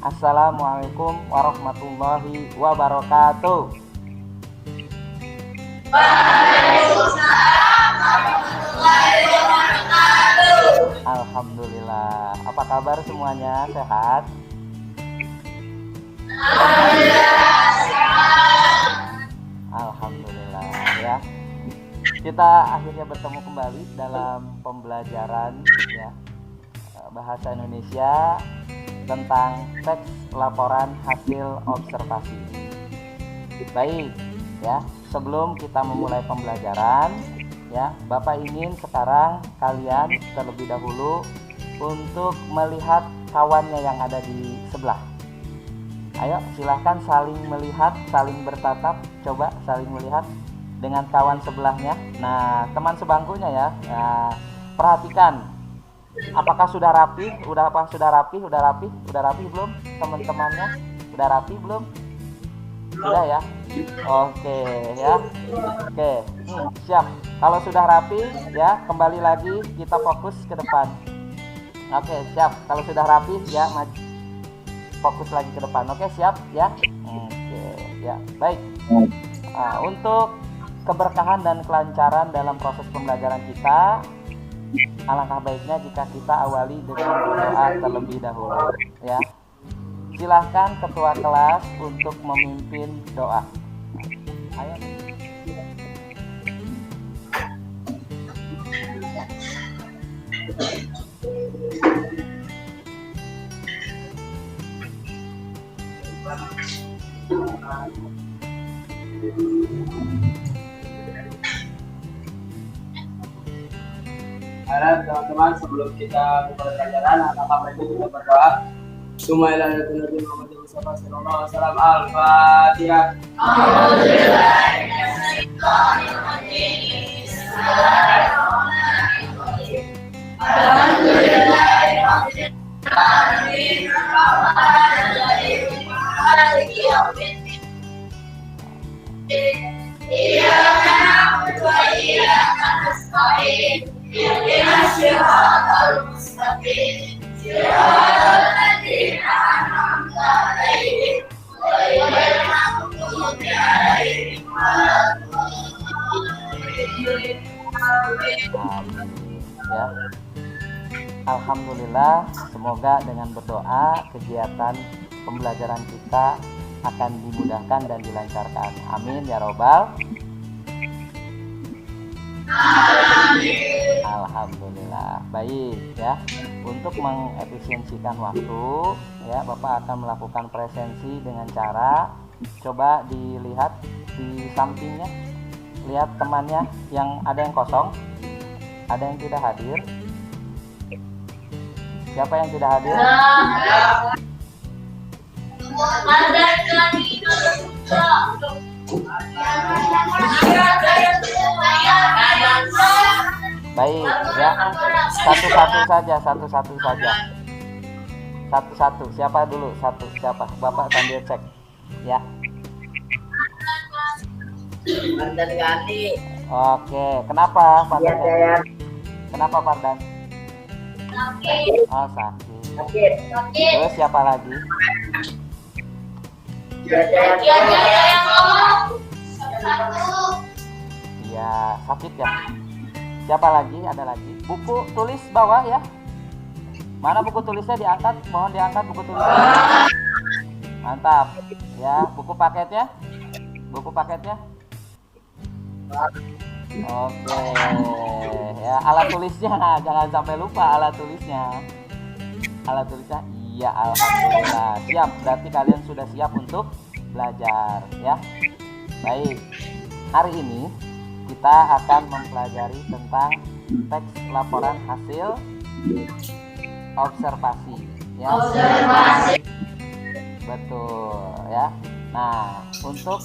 Assalamualaikum warahmatullahi wabarakatuh. Alhamdulillah. Apa kabar semuanya? Sehat? Alhamdulillah ya. Kita akhirnya bertemu kembali dalam pembelajaran ya bahasa Indonesia tentang teks laporan hasil observasi. Baik ya, sebelum kita memulai pembelajaran ya, Bapak ingin sekarang kalian terlebih dahulu untuk melihat kawannya yang ada di sebelah. Ayo silahkan saling melihat, saling bertatap, coba saling melihat dengan kawan sebelahnya. Nah, teman sebangkunya ya, nah, perhatikan apakah sudah rapi? Udah rapi belum teman-temannya? Udah rapi belum? Sudah ya? Oke ya. Oke, siap. Kalau sudah rapi ya, kembali lagi kita fokus ke depan. Oke, siap. Kalau sudah rapi ya, fokus lagi ke depan. Oke, siap ya. Oke ya, baik. Nah, untuk keberkahan dan kelancaran dalam proses pembelajaran kita, alangkah baiknya jika kita awali dengan berdoa terlebih dahulu ya. Silahkan ketua kelas untuk memimpin doa. Ayo. Teman-teman, sebelum kita mulai pelajaran, alangkah baiknya kita berdoa. Bismillahirrahmanirrahim. Al-Fatihah. Ya. Alhamdulillah, semoga dengan berdoa kegiatan pembelajaran kita akan dimudahkan dan dilancarkan. Amin ya robbal. Alhamdulillah. Baik ya. Untuk mengefisiensikan waktu ya, Bapak akan melakukan presensi dengan cara coba dilihat di sampingnya. Lihat temannya yang ada yang kosong, ada yang tidak hadir. Siapa yang tidak hadir? Baik ya, satu-satu saja. Satu-satu. Siapa dulu? Siapa? Bapak sambil cek ya. Fardan Gani. Oke, kenapa Fardan? Iya, Kenapa Fardan? sakit. Oh, sakit. Sakit. Terus siapa lagi? Iya, sakit ya. Siapa lagi? Ada lagi? Buku tulis bawa ya. Mana buku tulisnya diangkat? Mohon diangkat buku tulisnya. Mantap. Ya, buku paketnya? Buku paketnya? Oke. Ya, alat tulisnya jangan sampai lupa alat tulisnya. Alat tulisnya iya, alhamdulillah. Siap, berarti kalian sudah siap untuk belajar ya. Baik. Hari ini kita akan mempelajari tentang teks laporan hasil observasi ya. Observasi. Betul ya. Nah, untuk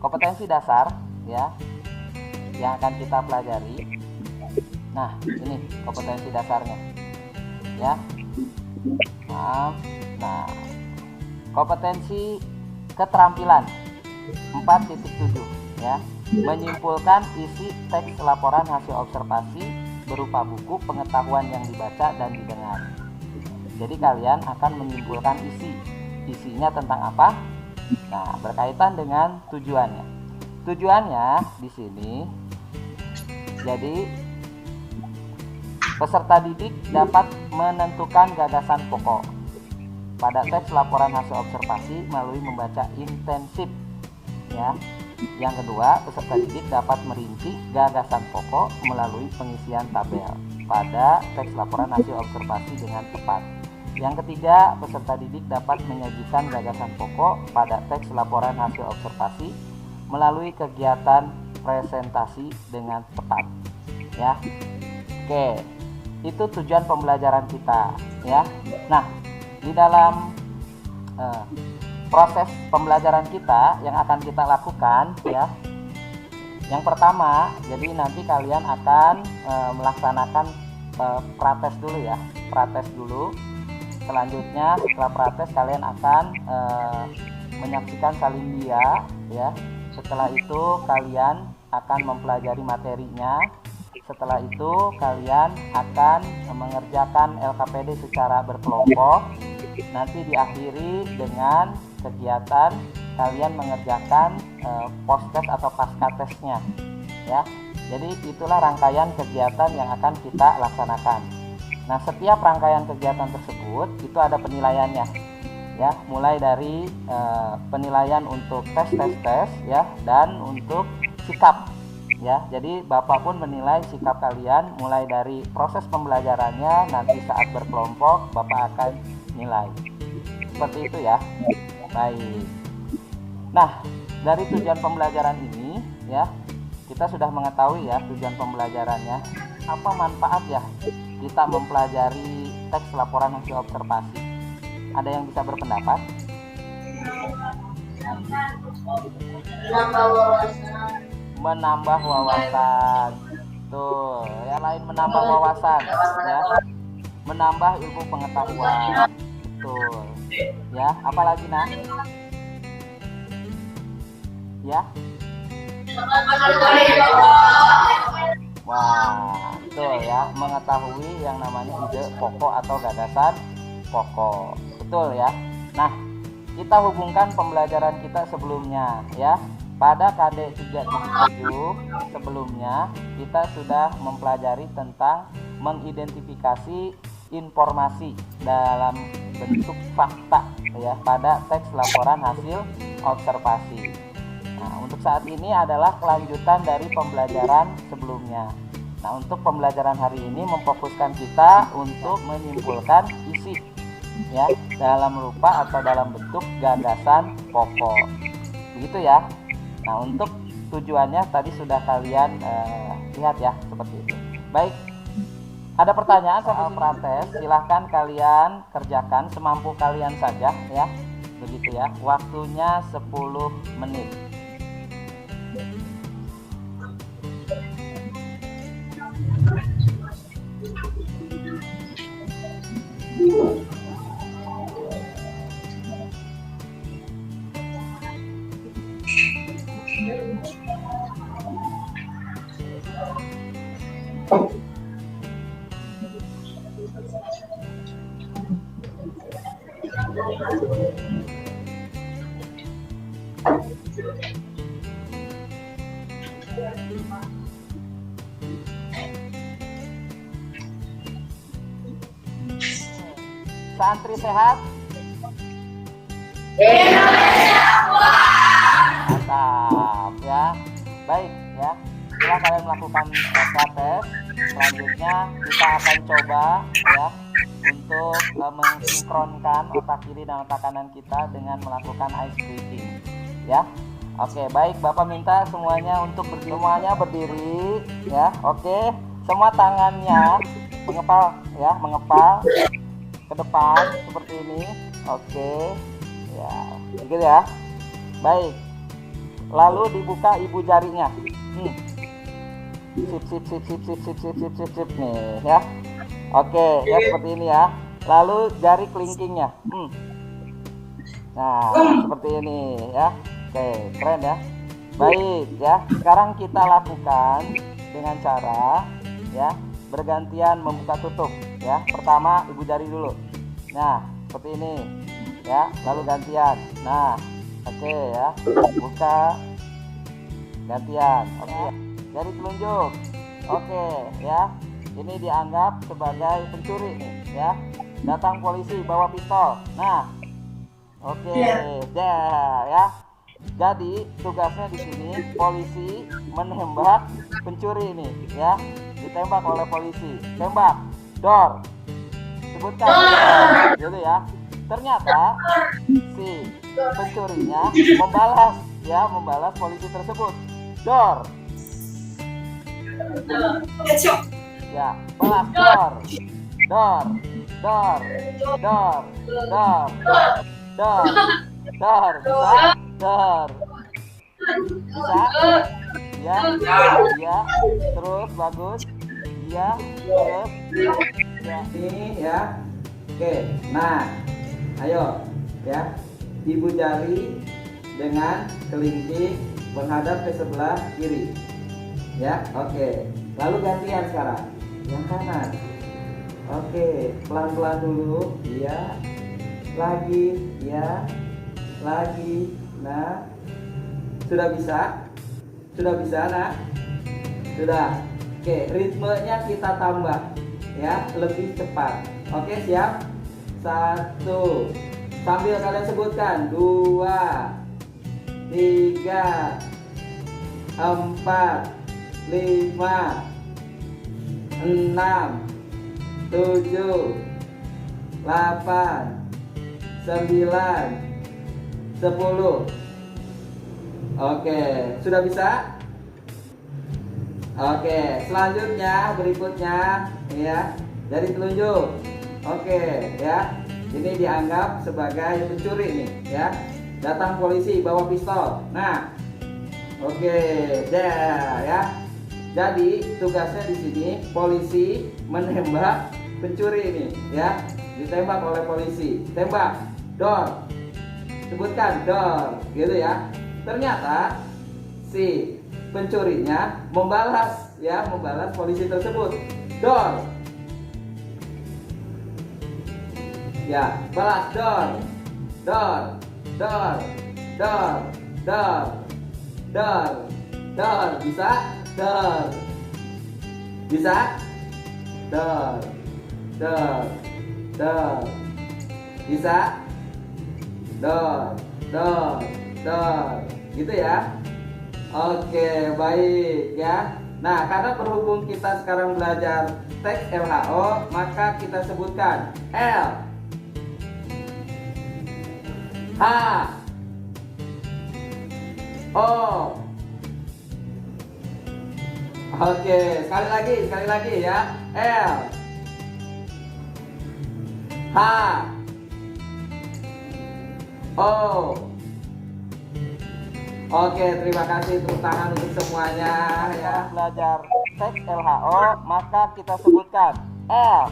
kompetensi dasar ya yang akan kita pelajari. Nah, ini kompetensi dasarnya ya. Nah, kompetensi keterampilan 4.7 ya, menyimpulkan isi teks laporan hasil observasi berupa buku pengetahuan yang dibaca dan didengar. Jadi kalian akan menyimpulkan isinya tentang apa? Nah, berkaitan dengan tujuannya. Tujuannya di sini, jadi peserta didik dapat menentukan gagasan pokok pada teks laporan hasil observasi melalui membaca intensif, ya. Yang kedua, peserta didik dapat merinci gagasan pokok melalui pengisian tabel pada teks laporan hasil observasi dengan tepat. Yang ketiga, peserta didik dapat menyajikan gagasan pokok pada teks laporan hasil observasi melalui kegiatan presentasi dengan tepat, ya. Oke, itu tujuan pembelajaran kita, ya. Nah, di dalam proses pembelajaran kita yang akan kita lakukan, ya. Yang pertama, jadi nanti kalian akan melaksanakan prates dulu, ya. Prates dulu. Selanjutnya setelah prates kalian akan menyaksikan salindia, ya. Setelah itu kalian akan mempelajari materinya. Setelah itu kalian akan mengerjakan LKPD secara berkelompok. Nanti diakhiri dengan kegiatan kalian mengerjakan post-test atau pasca tesnya, ya. Jadi itulah rangkaian kegiatan yang akan kita laksanakan. Nah, setiap rangkaian kegiatan tersebut itu ada penilaiannya, ya. Mulai dari penilaian untuk tes, ya, dan untuk sikap, ya. Jadi Bapak pun menilai sikap kalian mulai dari proses pembelajarannya, nanti saat berkelompok Bapak akan nilai. Seperti itu, ya. Baik. Nah, dari tujuan pembelajaran ini, ya, kita sudah mengetahui, ya, tujuan pembelajarannya. Apa manfaat, ya, kita mempelajari teks laporan hasil observasi? Ada yang bisa berpendapat? Menambah wawasan. Tuh, yang lain menambah wawasan, ya. Menambah ilmu pengetahuan. Betul. Ya, apalagi, Nah? Ya. Wah, betul, ya, mengetahui yang namanya ide pokok atau gagasan pokok. Betul, ya. Nah, kita hubungkan pembelajaran kita sebelumnya, ya. Pada KD 377 sebelumnya kita sudah mempelajari tentang mengidentifikasi informasi dalam bentuk fakta, ya, pada teks laporan hasil observasi. Nah, untuk saat ini adalah kelanjutan dari pembelajaran sebelumnya. Nah, untuk pembelajaran hari ini memfokuskan kita untuk menyimpulkan isi, ya, dalam rupa atau dalam bentuk gagasan pokok. Begitu, ya. Nah, untuk tujuannya tadi sudah kalian lihat, ya, seperti itu. Baik. Ada pertanyaan soal prates? Silahkan kalian kerjakan semampu kalian saja, ya. Begitu, ya. Waktunya 10 menit. Santri sehat? Mantap, ya. Baik, ya. Setelah kalian melakukan prates, selanjutnya kita akan coba, ya, untuk mensinkronkan otak kiri dan otak kanan kita dengan melakukan ice breathing, ya. Oke, baik. Bapak minta semuanya untuk berdiri, ya. Oke, semua tangannya mengepal, ya, mengepal ke depan seperti ini. Oke, ya, begitu, ya. Baik. Lalu dibuka ibu jarinya. Sip nih, ya. Oke, ya, seperti ini, ya. Lalu jari kelingkingnya. Nah, seperti ini, ya. Oke, keren, ya. Baik, ya. Sekarang kita lakukan dengan cara, ya, bergantian membuka tutup, ya. Pertama ibu jari dulu. Nah, seperti ini ya. Lalu gantian. Nah, oke ya. Buka. Gantian. Oke. Jari telunjuk. Oke ya. Ini dianggap sebagai pencuri nih ya. Datang polisi bawa pistol. Nah, oke, ya. Jadi tugasnya di sini polisi menembak pencuri ini ya. Ditembak oleh polisi. Tembak. Dor. Sebutkan gitu ya. Ternyata si pencurinya membalas polisi tersebut. Dor. Ya, balas dor. Dor. Dor. Dor. Dor. Dor. Dor. Bisa? Dor. Bisa? Ya. Ya. Terus bagus. Ya. Terus. Ya. Ini ya. Oke. Nah, ayo ya. Ibu jari dengan kelingking menghadap ke sebelah kiri. Ya, oke. Lalu gantian sekarang. Yang kanan. Oke, pelan-pelan dulu. Ya. Lagi, ya. Lagi. Nah. Sudah bisa? Sudah bisa, nah? Sudah. Oke, ritmenya kita tambah ya, lebih cepat. Oke, siap? 1. Sambil kalian sebutkan 2 3 4 5 6 7 8 9 10. Oke, sudah bisa? Oke, selanjutnya berikutnya ya, jari telunjuk. Oke, ya. Ini dianggap sebagai pencuri nih, ya. Datang polisi bawa pistol. Nah, oke, ya. Jadi tugasnya di sini polisi menembak pencuri ini, ya. Ditembak oleh polisi. Tembak, dor. Sebutkan dor, gitu ya. Ternyata si pencurinya membalas polisi tersebut. Dor. Ya, balas dor. Dor. Dor. Dor. Dor. Dor. Dor. Bisa? Dor. Bisa? Dor. Dor. Dor. Bisa? Dor. Dor. Dor. Gitu ya. Oke, baik ya. Nah, karena berhubung kita sekarang belajar teks LHO, maka kita sebutkan L, H, O. Oke, sekali lagi ya. L, H, O. Oke, terima kasih, tepuk tangan untuk semuanya ya. Belajar teks LHO, maka kita sebutkan L,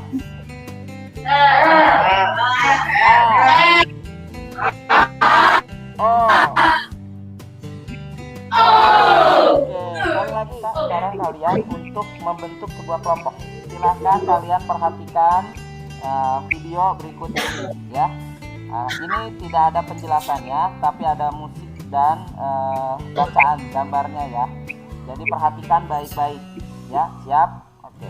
O. Oke, sekali lagi sekarang kalian untuk membentuk sebuah kelompok. Silahkan kalian perhatikan video berikut ini ya. Ini tidak ada penjelasannya, tapi ada musik dan bacaan gambarnya ya. Jadi perhatikan baik-baik ya. Siap? Oke.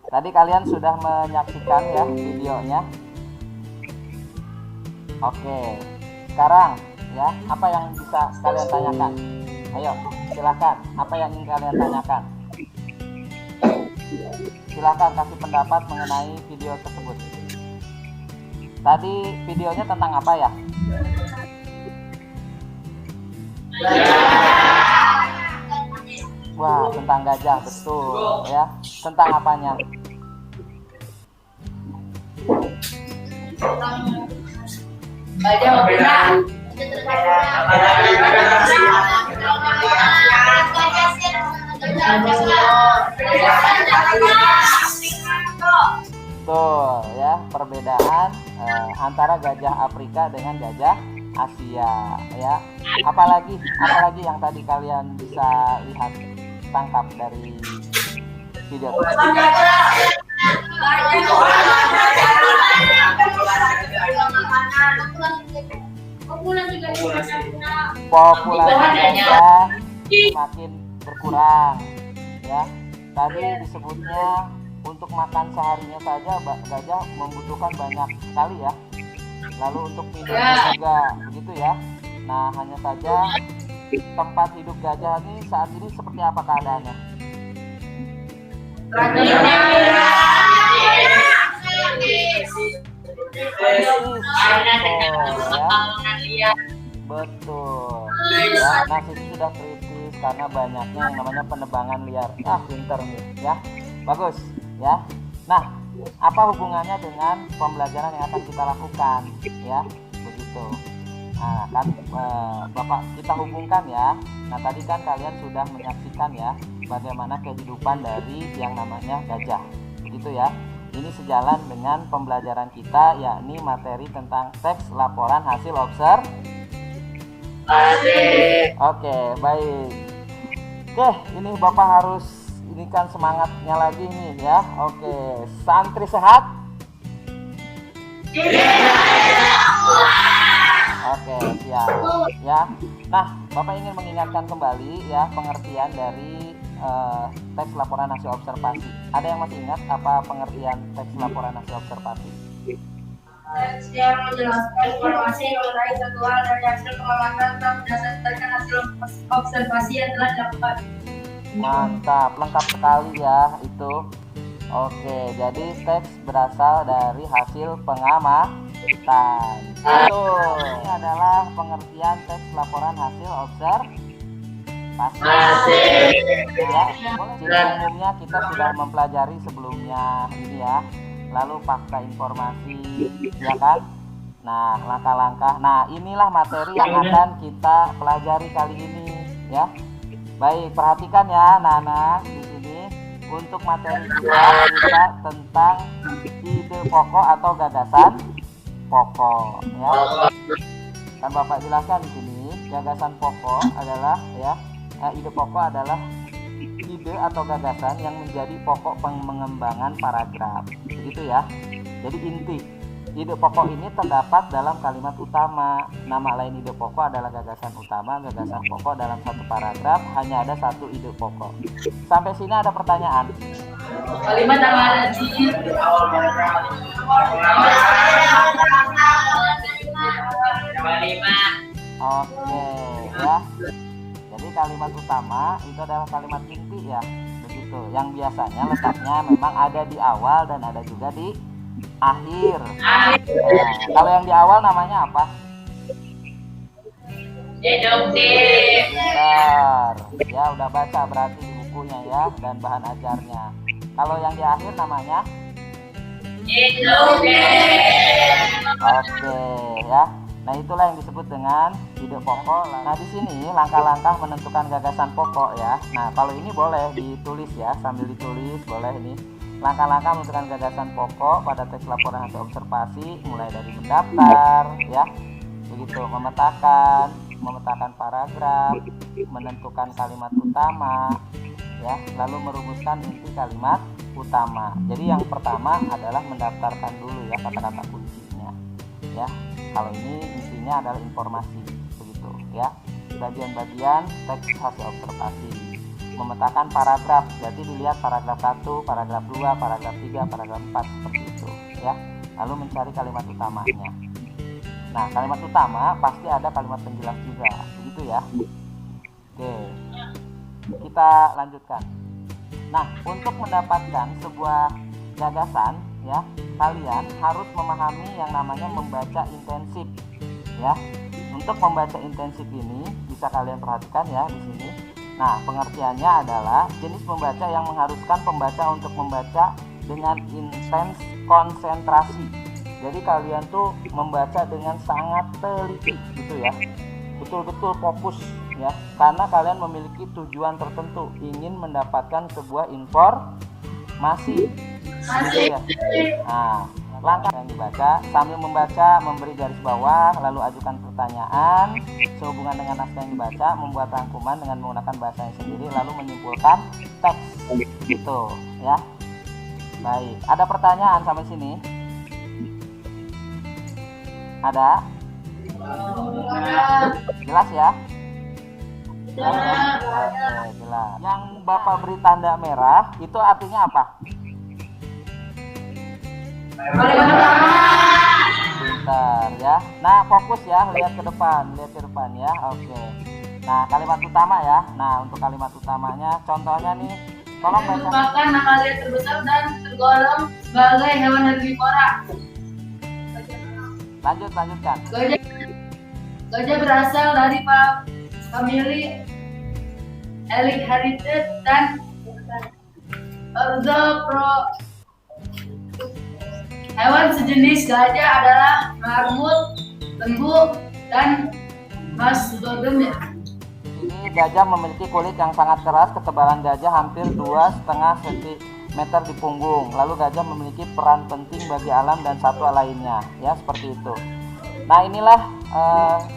Tadi kalian sudah menyaksikan ya videonya. Oke, sekarang ya, apa yang bisa kalian tanyakan? Ayo, silakan. Apa yang ingin kalian tanyakan? Silakan kasih pendapat mengenai video tersebut. Tadi videonya tentang apa ya? Wah, tentang gajah, betul ya. Tentang apanya? Gajah berbeda. Betul ya, perbedaan antara gajah Afrika dengan gajah Asia ya. Apalagi yang tadi kalian bisa lihat, tangkap dari video tersebut. Populasi gajah semakin berkurang ya. Tadi disebutnya untuk makan seharinya saja gajah membutuhkan banyak sekali ya. Lalu untuk minumnya juga begitu ya. Nah, hanya saja tempat hidup gajah ini saat ini seperti apa keadaannya? Betul ya, nah itu sudah kritis karena banyaknya yang namanya penebangan liar. Pinter nih ya, bagus ya. Nah, apa hubungannya dengan pembelajaran yang akan kita lakukan ya, begitu. Nah kan Bapak kita hubungkan ya. Nah tadi kan kalian sudah menyaksikan ya bagaimana kehidupan dari yang namanya gajah, begitu ya. Ini sejalan dengan pembelajaran kita, yakni materi tentang teks laporan hasil observasi. Oke, baik. Oke, ini Bapak harus ini kan semangatnya lagi nih ya. Oke, santri sehat? Oke, siap ya. Nah, Bapak ingin mengingatkan kembali ya pengertian dari teks laporan hasil observasi. Ada yang masih ingat apa pengertian teks laporan hasil observasi? Teks yang menjelaskan informasi mengenai satu hal dari hasil pengamatan berdasarkan hasil observasi yang telah dilakukan. Mantap, lengkap sekali ya itu. Oke, jadi teks berasal dari hasil pengamatan. Betul. Ini adalah pengertian teks laporan hasil observasi. Ya, umumnya kita sudah mempelajari sebelumnya ini ya. Lalu fakta informasi, ya kan? Nah, langkah-langkah. Nah, inilah materi yang akan kita pelajari kali ini, ya. Baik, perhatikan ya, anak-anak di sini. Untuk materi kita tentang ide pokok atau gagasan pokok, ya. Kan Bapak jelaskan di sini, gagasan pokok adalah ya. Ide pokok adalah ide atau gagasan yang menjadi pokok pengembangan paragraf, begitu ya. Jadi inti ide pokok ini terdapat dalam kalimat utama. Nama lain ide pokok adalah gagasan utama. Gagasan pokok dalam satu paragraf hanya ada satu ide pokok. Sampai sini ada pertanyaan? Kalimat yang ada di awal paragraf. Oke ya. Jadi kalimat utama itu adalah kalimat inti ya, begitu. Yang biasanya letaknya memang ada di awal dan ada juga di akhir. Nah, kalau yang di awal namanya apa? Pintar. Ya udah baca berarti di bukunya ya dan bahan ajarnya. Kalau yang di akhir namanya? Oke ya. Nah, itulah yang disebut dengan ide pokok. Nah, di sini langkah-langkah menentukan gagasan pokok ya. Nah, kalau ini boleh ditulis ya, sambil ditulis boleh ini. Langkah-langkah menentukan gagasan pokok pada teks laporan hasil observasi mulai dari mendaftar ya. Begitu, memetakan paragraf, menentukan kalimat utama ya, lalu merumuskan inti kalimat utama. Jadi yang pertama adalah mendaftarkan dulu ya kata-kata kuncinya. Ya. Kalau ini intinya adalah informasi, begitu ya. Bagian-bagian teks hasil observasi. Memetakan paragraf, berarti dilihat paragraf 1, paragraf 2, paragraf 3, paragraf 4 seperti itu ya. Lalu mencari kalimat utamanya. Nah, kalimat utama pasti ada kalimat penjelas juga, begitu ya. Oke, kita lanjutkan. Nah, untuk mendapatkan sebuah gagasan ya, kalian harus memahami yang namanya membaca intensif ya. Untuk membaca intensif ini bisa kalian perhatikan ya di sini. Nah, pengertiannya adalah jenis membaca yang mengharuskan pembaca untuk membaca dengan intens konsentrasi. Jadi kalian tuh membaca dengan sangat teliti gitu ya. Betul-betul fokus ya, karena kalian memiliki tujuan tertentu, ingin mendapatkan sebuah informasi. Gitu ya. Nah, langkah yang dibaca, sambil membaca memberi garis bawah, lalu ajukan pertanyaan sehubungan dengan naskah yang dibaca, membuat rangkuman dengan menggunakan bahasa yang sendiri, lalu menyimpulkan teks gitu ya. Baik, ada pertanyaan sampai sini? Ada? Jelas ya? Jelas ya? Oke, jelas. Yang Bapak beri tanda merah itu artinya apa? Pintar ya. Nah, fokus ya, lihat ke depan ya. Oke. Nah, kalimat utama ya. Nah, untuk kalimat utamanya contohnya nih, tolong baca. Merupakan mamalia terbesar dan tergolong sebagai hewan herbivora. Lanjutkan. Gajah berasal dari famili Elicaridae dan Orthopterygidae. Hewan sejenis gajah adalah marmut, lembu, dan mastodon. Ini gajah memiliki kulit yang sangat keras, ketebalan gajah hampir 2,5 cm di punggung. Lalu gajah memiliki peran penting bagi alam dan satwa lainnya, ya seperti itu. Nah, inilah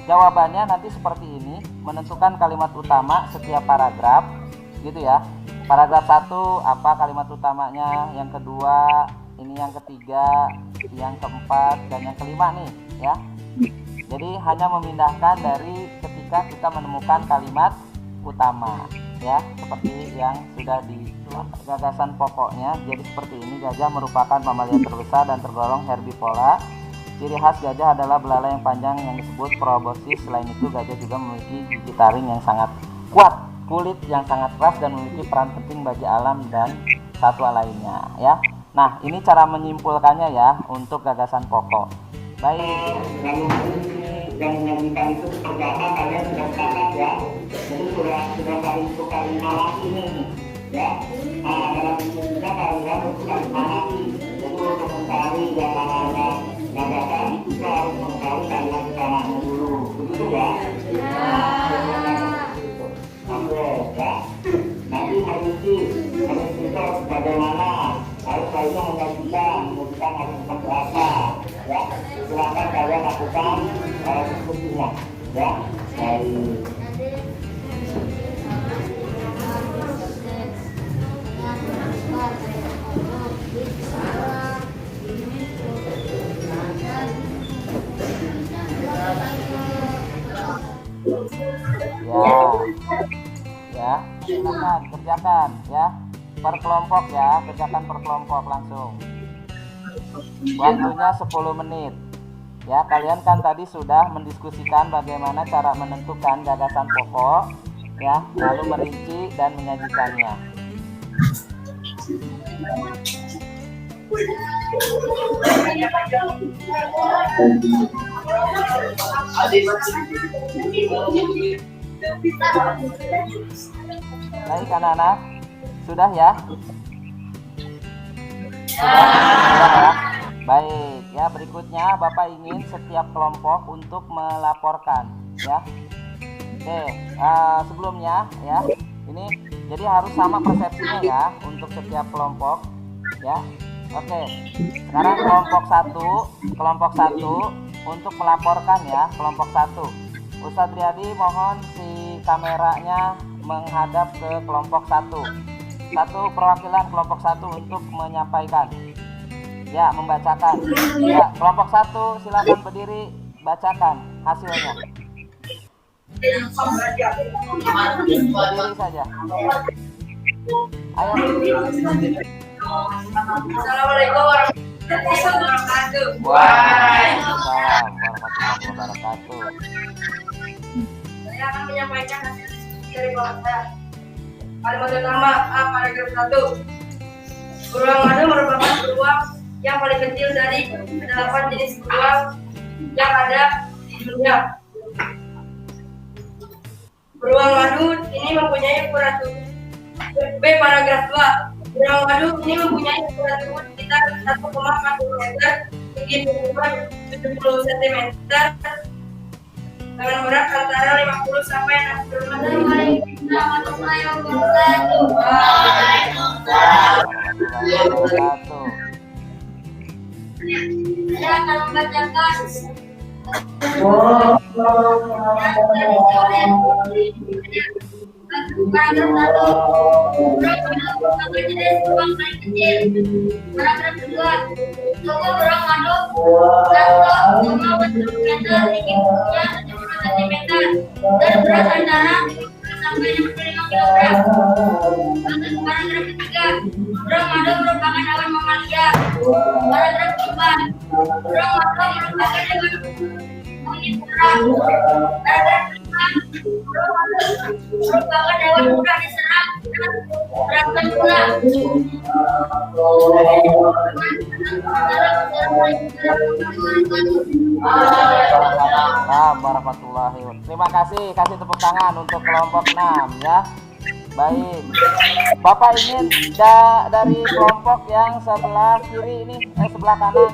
jawabannya nanti seperti ini, menentukan kalimat utama setiap paragraf, gitu ya. Paragraf 1 apa kalimat utamanya, yang kedua, ini yang ketiga, yang keempat, dan yang kelima nih, ya. Jadi hanya memindahkan dari ketika kita menemukan kalimat utama, ya, seperti yang sudah di gagasan pokoknya. Jadi seperti ini, gajah merupakan mamalia terbesar dan tergolong herbivora. Ciri khas gajah adalah belalai yang panjang yang disebut proboscis. Selain itu, gajah juga memiliki gigi taring yang sangat kuat, kulit yang sangat keras, dan memiliki peran penting bagi alam dan satwa lainnya, ya. Nah, ini cara menyimpulkannya ya untuk gagasan pokok. Baik. Yang menyanyikan itu seperti apa kalian sudah sepakat ya. Jadi sudah kali itu kali narasi ini ya. Dalam ini kalian untuk kali narasi. Jadi untuk mencari yang namanya gagasan kita harus mencari kalimat utamanya dulu. Begitu ya. Oke ya. Nanti merinci itu bagaimana. Harus kalian menyajikan harus seperti apa ya. Silakan kalian lakukan diskusinya ya. Baik. Ya, silakan kerjakan ya. Per kelompok ya, kerjakan per kelompok langsung. Waktunya 10 menit. Ya, kalian kan tadi sudah mendiskusikan bagaimana cara menentukan gagasan pokok, ya, lalu merinci dan menyajikannya. Baik anak-anak, sudah ya? Sudah ya? Baik, ya berikutnya Bapak ingin setiap kelompok untuk melaporkan ya. Oke, sebelumnya ya, ini jadi harus sama persepsinya ya untuk setiap kelompok ya. Oke, sekarang kelompok satu untuk melaporkan ya, kelompok 1. Ustadz Riyadi mohon si kameranya menghadap ke kelompok 1. Satu perwakilan kelompok 1 untuk menyampaikan. Ya, membacakan. Ya, kelompok 1 silakan berdiri, bacakan hasilnya. Berdiri saja. Ayo. Assalamualaikum warahmatullahi wabarakatuh. Waalaikumsalam warahmatullahi wabarakatuh. Saya akan menyampaikan hasil diskusi dari kelompok saya. Kalimat pertama, A, paragraf 1. Beruang madu merupakan beruang yang paling kecil dari 8 jenis beruang yang ada di dunia. Beruang madu ini mempunyai ukuran tubuh. B, paragraf 2. Beruang madu ini mempunyai ukuran tubuh sekitar 1,40 meter, tinggi tubuhnya 70 cm, dengan berat antara 50 sampai 60 meter. Warahmatullahi wabarakatuh. Saya akan membacakan paragraf 2. Tunggu beruang madu 1,40 meter, tinggi tubuhnya 70 cm, dan berat antara 50 sampai 65 kg. Paragraf 3. Beruang madu merupakan hewan mamalia. Paragraf 4. Beruang madu merupakan hewan omnivora. Paragraf 5. Beruang madu merupakan hewan mudah diserang dan berat guna. Warahmatullahi wabarakatuh. Terima kasih, kasih tepuk tangan untuk kelompok 6 ya. Baik, Bapak ingin dari kelompok yang sebelah kiri ini, sebelah kanan,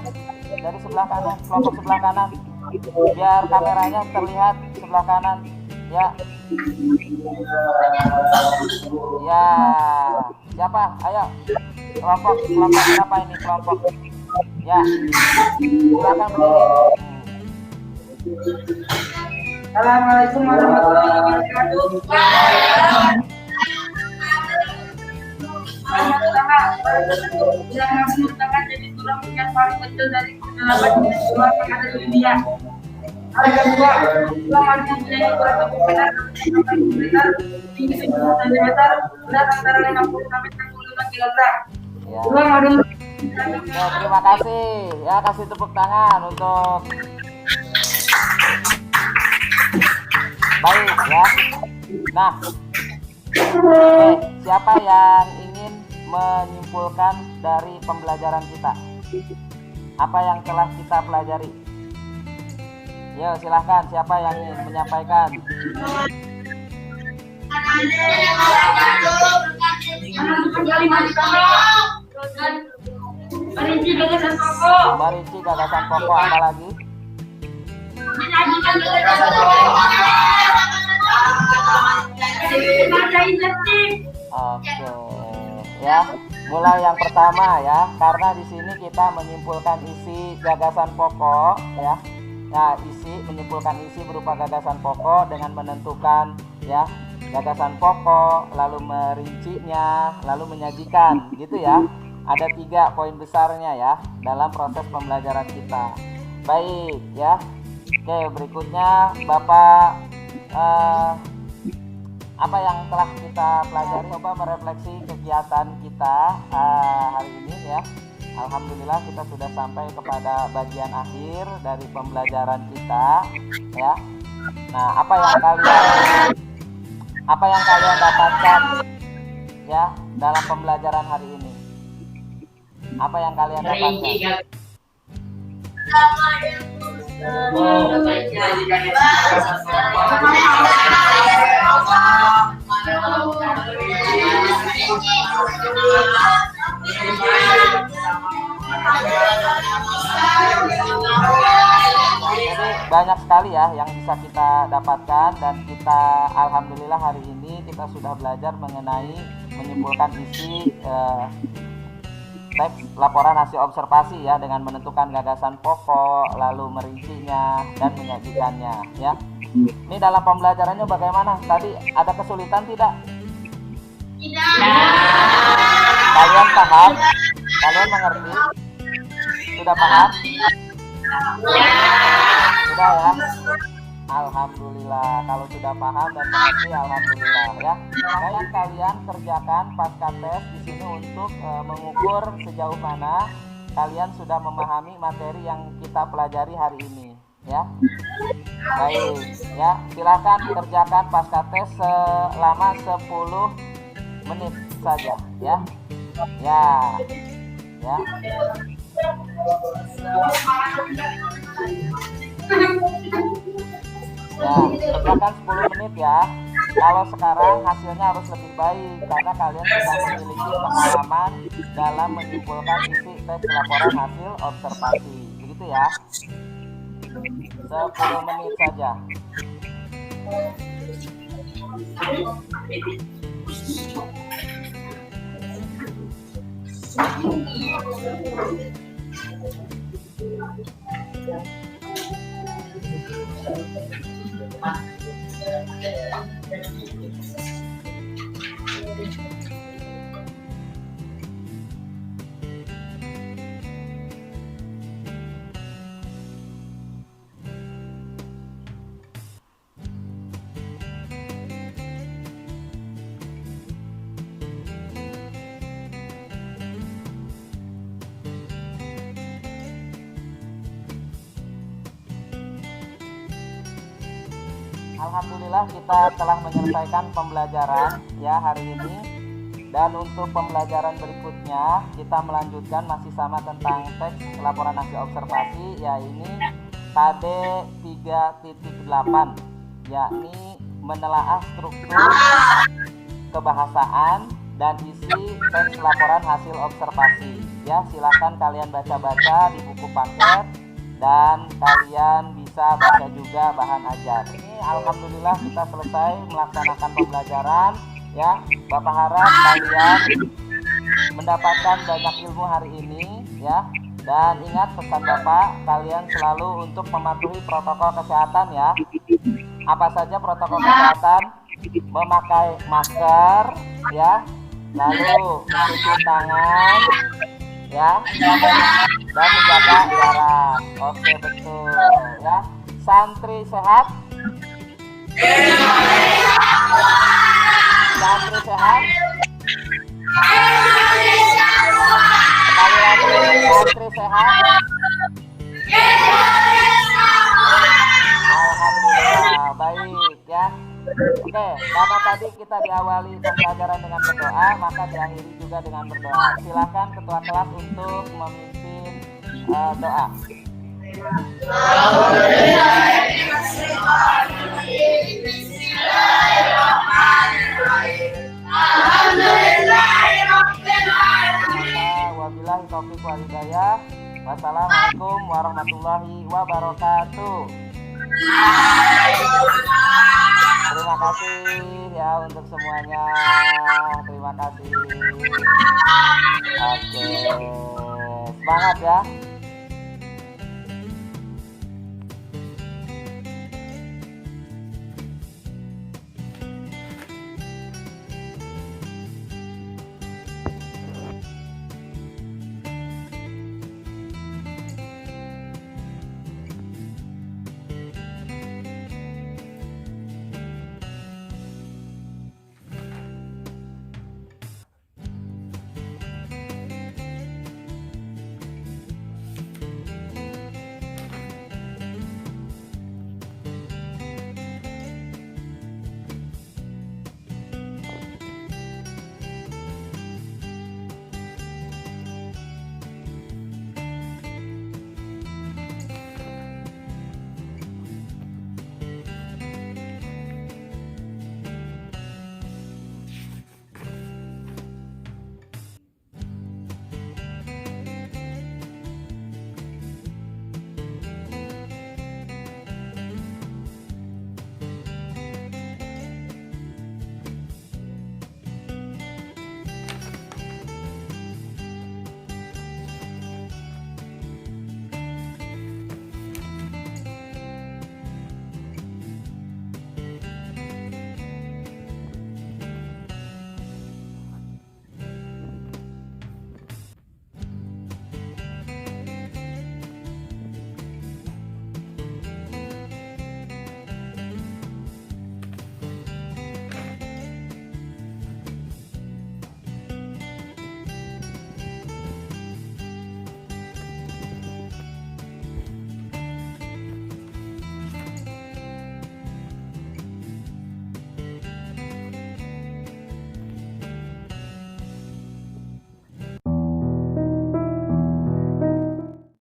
dari sebelah kanan, kelompok sebelah kanan, biar kameranya terlihat sebelah kanan, ya. Ya, siapa? Ayo, kelompok berapa ini kelompok? Ya, silakan berdiri. Assalamualaikum warahmatullahi wabarakatuh. Yang merupakan jenis tulang yang paling kecil dari 8 jenis tulang yang ada di dunia. Paragraf 2. Tulang madu mempunyai ukuran tubuh sekitar 1 meter, tinggi 70 cm, berat antara 50 sampai 65 kg. Ya. Tulang madu. Ya, terima kasih. Ya, kasih tepuk tangan untuk. Baik ya. Nah, siapa yang ingin menyimpulkan dari pembelajaran kita? Apa yang telah kita pelajari? Ya, silahkan. Siapa yang ingin menyampaikan? Merinci gagasan pokok. Merinci gagasan pokok, apa lagi? Oke, ya. Mulai yang pertama ya, karena di sini kita menyimpulkan isi gagasan pokok ya. Nah, menyimpulkan isi berupa gagasan pokok dengan menentukan ya gagasan pokok, lalu merincinya, lalu menyajikan, gitu ya. Ada 3 poin besarnya ya dalam proses pembelajaran kita. Baik ya. Oke, berikutnya Bapak apa yang telah kita pelajari, coba merefleksi kegiatan kita hari ini ya. Alhamdulillah kita sudah sampai kepada bagian akhir dari pembelajaran kita ya. Nah, apa yang kalian dapatkan ya dalam pembelajaran hari ini? Apa yang kalian dapatkan? Jadi banyak sekali ya yang bisa kita dapatkan, dan kita alhamdulillah hari ini kita sudah belajar mengenai menyimpulkan isi teks laporan hasil observasi ya, dengan menentukan gagasan pokok, lalu merincinya dan menyajikannya ya. Ini dalam pembelajarannya bagaimana? Tadi ada kesulitan tidak? Tidak. Kalian paham? Kalian mengerti? Sudah paham? Sudah ya? Alhamdulillah. Kalau sudah paham dan mengerti, alhamdulillah ya. Kalian kerjakan pasca tes di sini untuk mengukur sejauh mana kalian sudah memahami materi yang kita pelajari hari ini ya. Baik, ya. Silakan kerjakan pasca tes selama 10 menit saja, ya. Ya. Ya. Ya, kerjakan 10 menit ya. Kalau sekarang hasilnya harus lebih baik karena kalian sudah memiliki pengalaman dalam menyimpulkan isi tes laporan hasil observasi. Begitu ya. 10 menit saja. Alhamdulillah kita telah menyelesaikan pembelajaran ya hari ini. Dan untuk pembelajaran berikutnya kita melanjutkan masih sama tentang teks laporan hasil observasi, yaitu KD 3.8, yakni menelaah struktur kebahasaan dan isi teks laporan hasil observasi. Ya, silakan kalian baca-baca di buku paket dan kalian bisa baca juga bahan ajar. Ini alhamdulillah kita selesai melaksanakan pembelajaran ya. Bapak harap kalian mendapatkan banyak ilmu hari ini ya. Dan ingat pesan Bapak, kalian selalu untuk mematuhi protokol kesehatan ya. Apa saja protokol kesehatan? Memakai masker ya, lalu mencuci tangan ya, dan menjaga jarak. Oke, betul ya. Santri sehat? Santri sehat? Sekali lagi, santri sehat? Alhamdulillah, baik ya. Oke, karena tadi kita diawali pembelajaran dengan berdoa, maka diakhiri juga dengan berdoa. Silakan ketua kelas untuk memimpin doa. Wabillahi taufiq wal hidayah. Wassalamualaikum warahmatullahi wabarakatuh. Terima kasih ya untuk semuanya. Terima kasih. Oke, semangat ya.